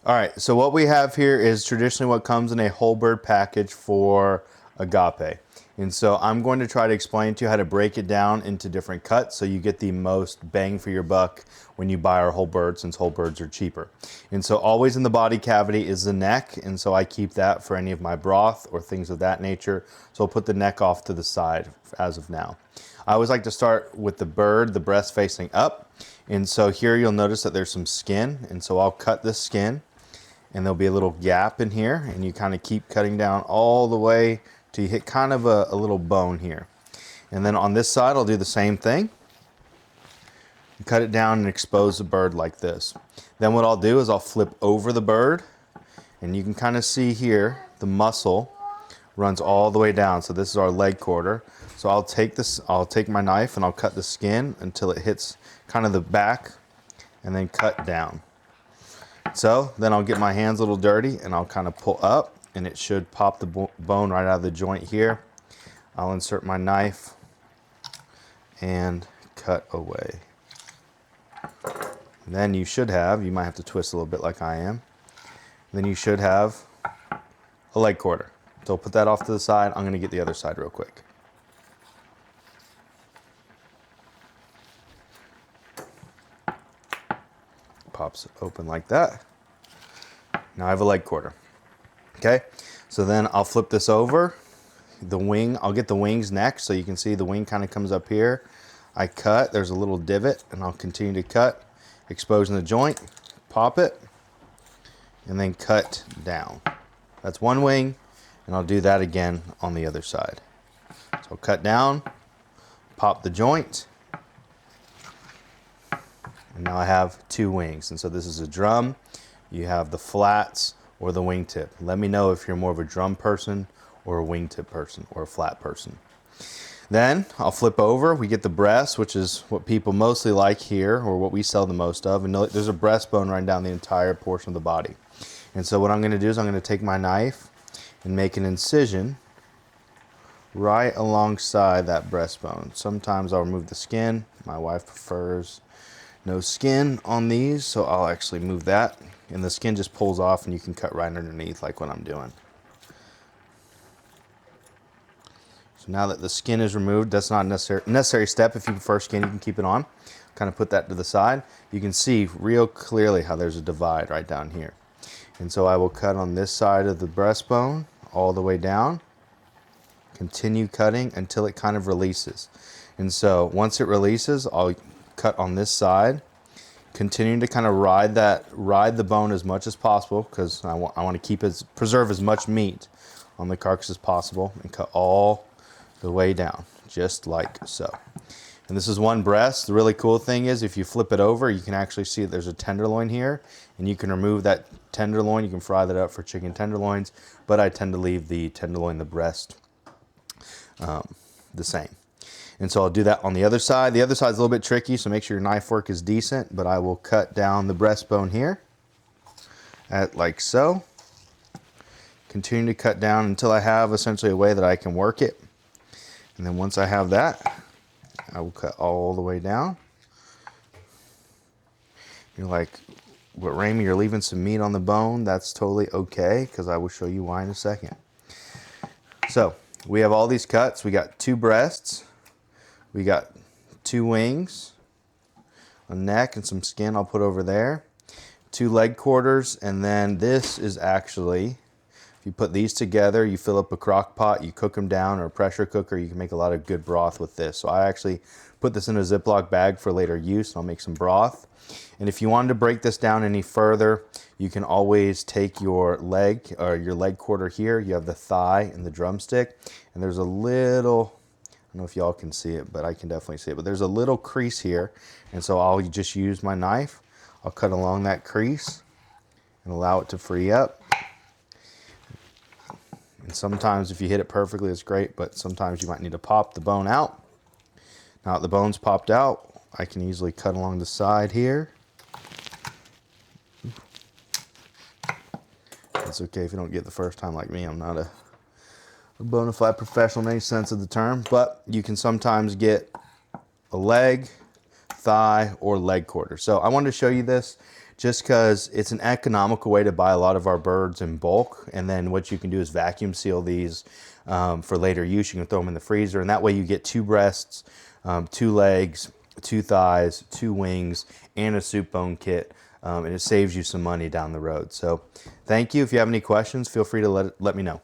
All right, so what we have here is traditionally what comes in a whole bird package for agape. And so I'm going to try to explain to you how to break it down into different cuts so you get the most bang for your buck when you buy our whole bird, since whole birds are cheaper. And so always in the body cavity is the neck, and so I keep that for any of my broth or things of that nature. So I'll put the neck off to the side as of now. I always like to start with the bird, the breast facing up. And so here you'll notice that there's some skin, and so I'll cut this skin. And there'll be a little gap in here, and you kind of keep cutting down all the way till you hit kind of a little bone here. And then on this side, I'll do the same thing. Cut it down and expose the bird like this. Then what I'll do is I'll flip over the bird, and you can kind of see here the muscle runs all the way down. So this is our leg quarter. So I'll take my knife and I'll cut the skin until it hits kind of the back, and then cut down. So then I'll get my hands a little dirty and I'll kind of pull up, and it should pop the bone right out of the joint here. I'll insert my knife and cut away. And then you might have to twist a little bit like I am. Then you should have a leg quarter. So I'll put that off to the side. I'm gonna get the other side real quick. Pops open like that. Now I have a leg quarter. Okay, so then I'll flip this over. The wing, I'll get the wings next, so you can see the wing kind of comes up here. I cut, there's a little divot, and I'll continue to cut, exposing the joint, pop it, and then cut down. That's one wing, and I'll do that again on the other side. So I'll cut down, pop the joint, and now I have two wings. And so this is a drum. You have the flats or the wingtip. Let me know if you're more of a drum person or a wingtip person or a flat person. Then I'll flip over. We get the breast, which is what people mostly like here, or what we sell the most of. And there's a breastbone running down the entire portion of the body. And so what I'm going to do is I'm going to take my knife and make an incision right alongside that breastbone. Sometimes I'll remove the skin. My wife prefers no skin on these, so I'll actually move that, and the skin just pulls off and you can cut right underneath like what I'm doing. So now that the skin is removed, that's not a necessary step. If you prefer skin, you can keep it on. Kind of put that to the side. You can see real clearly how there's a divide right down here. And so I will cut on this side of the breastbone all the way down. Continue cutting until it kind of releases. And so once it releases, I'll cut on this side, continuing to kind of ride the bone as much as possible, because I want to preserve as much meat on the carcass as possible, and cut all the way down, just like so. And this is one breast. The really cool thing is if you flip it over, you can actually see that there's a tenderloin here, and you can remove that tenderloin. You can fry that up for chicken tenderloins, but I tend to leave the tenderloin, the breast, the same. And so I'll do that on the other side. The other side is a little bit tricky, so make sure your knife work is decent, but I will cut down the breastbone here like so. Continue to cut down until I have essentially a way that I can work it. And then once I have that, I will cut all the way down. You're like, but Ramey, you're leaving some meat on the bone. That's totally okay, because I will show you why in a second. So we have all these cuts. We got two breasts. We got two wings, a neck, and some skin I'll put over there. Two leg quarters, and then this is actually, if you put these together, you fill up a crock pot, you cook them down, or a pressure cooker, you can make a lot of good broth with this. So I actually put this in a Ziploc bag for later use, and I'll make some broth. And if you wanted to break this down any further, you can always take your leg, or your leg quarter here, you have the thigh and the drumstick, and there's a little, I don't know if y'all can see it, but I can definitely see it. But there's a little crease here, and so I'll just use my knife. I'll cut along that crease and allow it to free up. And sometimes if you hit it perfectly, it's great, but sometimes you might need to pop the bone out. Now that the bone's popped out, I can easily cut along the side here. It's okay if you don't get it the first time like me. I'm not a bona fide professional in any sense of the term, but you can sometimes get a leg, thigh, or leg quarter. So I wanted to show you this just because it's an economical way to buy a lot of our birds in bulk. And then what you can do is vacuum seal these for later use. You can throw them in the freezer, and that way you get 2 breasts, 2 legs, 2 thighs, 2 wings, and a soup bone kit. And it saves you some money down the road. So thank you. If you have any questions, feel free to let me know.